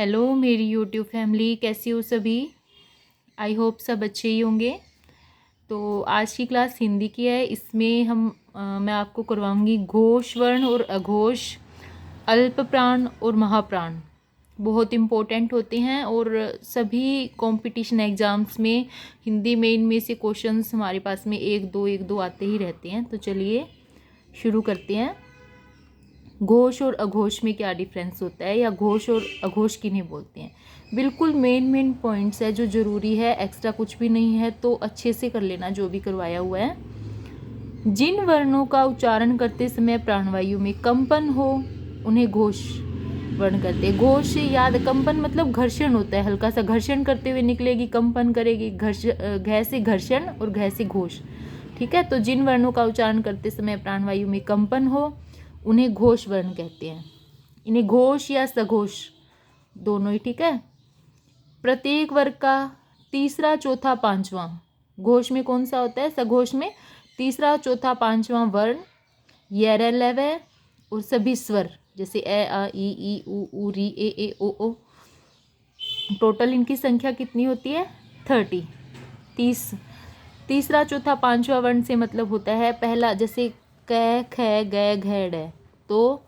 Hello मेरी YouTube family, कैसी हो सभी। आई होप सब अच्छे ही होंगे। तो आज की क्लास हिंदी की है। इसमें मैं आपको करवाऊंगी घोष वर्ण और अघोष, अल्प प्राण और महाप्राण। बहुत इम्पोर्टेंट होते हैं और सभी कंपटीशन एग्ज़ाम्स में हिंदी में इनमें से क्वेश्चंस हमारे पास में एक दो आते ही रहते हैं। तो चलिए शुरू करते हैं। घोष और अघोष में क्या डिफरेंस होता है, या घोष और अघोष किन्हें बोलते हैं। बिल्कुल मेन पॉइंट्स है जो ज़रूरी है, एक्स्ट्रा कुछ भी नहीं है, तो अच्छे से कर लेना जो भी करवाया हुआ है। जिन वर्णों का उच्चारण करते समय प्राणवायु में कंपन हो उन्हें घोष वर्ण कहते हैं। घोष से याद, कंपन मतलब घर्षण होता है, हल्का सा घर्षण करते हुए निकलेगी, कंपन करेगी। घ से घर्षण और घ से घोष, ठीक है। तो जिन वर्णों का उच्चारण करते समय प्राणवायु में कंपन हो उन्हें घोष वर्ण कहते हैं। इन्हें घोष या सघोष दोनों ही, ठीक है। प्रत्येक वर्ग का तीसरा चौथा पांचवा, घोष में कौन सा होता है, सघोष में तीसरा चौथा पांचवा वर्ण य लव और सभी स्वर जैसे ए आ ई उ री ए ओ ओ। टोटल इनकी संख्या कितनी होती है, 30। तीसरा चौथा पांचवा वर्ण से मतलब होता है पहला, जैसे क ख ग घ ड, तो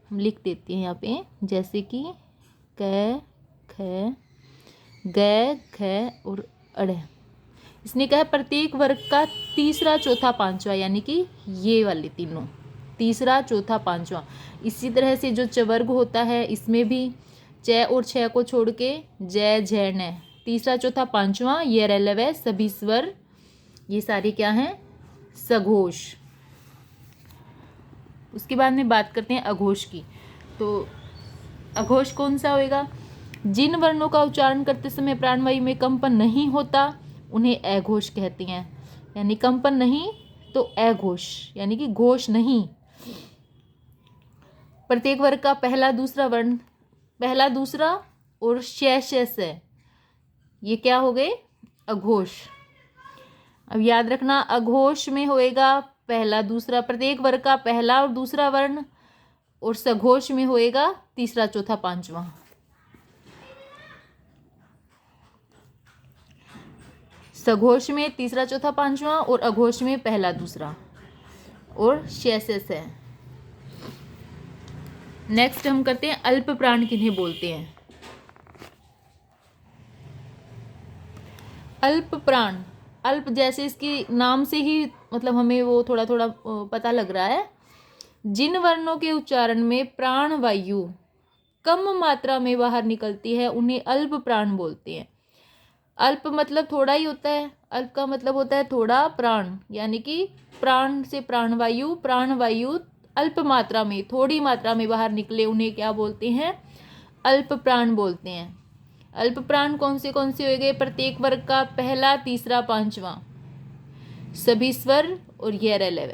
हम लिख देते हैं यहाँ पे, जैसे कि क ख ग घ और अड़। इसने कहा प्रत्येक वर्ग का तीसरा चौथा पांचवा, यानी कि ये वाले तीनों, तीसरा चौथा पांचवा। इसी तरह से जो चवर्ग होता है इसमें भी च और छ को छोड़ के ज झ न, तीसरा चौथा पांचवा ये रेलवे सभी स्वर, ये सारे क्या हैं, सघोष। उसके बाद में बात करते हैं अघोष की। तो अघोष कौन सा होएगा, जिन वर्णों का उच्चारण करते समय प्राणवायु में कंपन नहीं होता उन्हें अघोष कहते हैं। यानी कंपन नहीं तो अघोष, यानी कि घोष नहीं। प्रत्येक वर्ग का पहला दूसरा वर्ण, पहला दूसरा और शेष है, ये क्या हो गए, अघोष। अब याद रखना, अघोष में होएगा पहला दूसरा, प्रत्येक वर्ग का पहला और दूसरा वर्ण, और सघोष में होएगा तीसरा चौथा पांचवा। सघोष में तीसरा चौथा पांचवा और अघोष में पहला दूसरा और शेष है। नेक्स्ट हम करते हैं अल्प प्राण किन्हें बोलते हैं। अल्प प्राण, अल्प जैसे इसकी नाम से ही मतलब हमें वो थोड़ा थोड़ा पता लग रहा है। जिन वर्णों के उच्चारण में प्राण वायु कम मात्रा में बाहर निकलती है उन्हें अल्प प्राण बोलते हैं। अल्प मतलब थोड़ा ही होता है, अल्प का मतलब होता है थोड़ा, प्राण यानी कि प्राण से प्राण वायु अल्प मात्रा में, थोड़ी मात्रा में बाहर निकले उन्हें क्या बोलते हैं, अल्प प्राण बोलते हैं। अल्प प्राण कौन से हो गए, प्रत्येक वर्ग का पहला तीसरा पांचवा सभी स्वर और ये रेलव।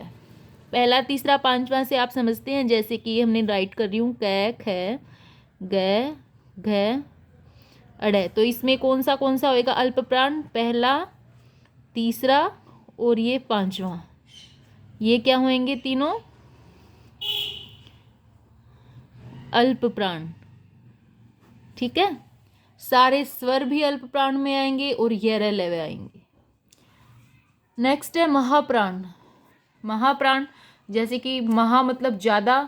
पहला तीसरा पांचवा से आप समझते हैं, जैसे कि हमने राइट कर रही हूँ क ख ग घ अड़। तो इसमें कौन सा होएगा अल्प प्राण, पहला तीसरा और ये पांचवा, ये क्या होंगे, तीनों अल्प प्राण, ठीक है। सारे स्वर भी अल्प प्राण में आएंगे और ये रेलवे आएंगे। नेक्स्ट है महाप्राण। महाप्राण जैसे कि महा मतलब ज़्यादा,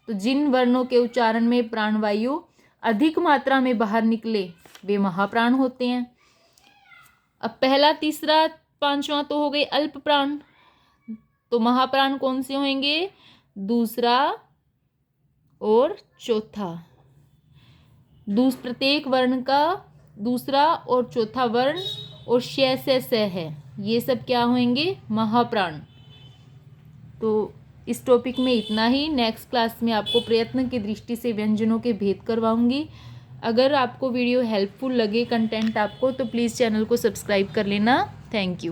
तो जिन वर्णों के उच्चारण में प्राणवायु अधिक मात्रा में बाहर निकले वे महाप्राण होते हैं। अब पहला तीसरा पांचवा तो हो गए अल्प प्राण, तो महाप्राण कौन से होंगे, दूसरा और चौथा। प्रत्येक वर्ण का दूसरा और चौथा वर्ण और शेष है, ये सब क्या होंगे, महाप्राण। तो इस टॉपिक में इतना ही। नेक्स्ट क्लास में आपको प्रयत्न की दृष्टि से व्यंजनों के भेद करवाऊंगी। अगर आपको वीडियो हेल्पफुल लगे कंटेंट आपको, तो प्लीज़ चैनल को सब्सक्राइब कर लेना। Thank you.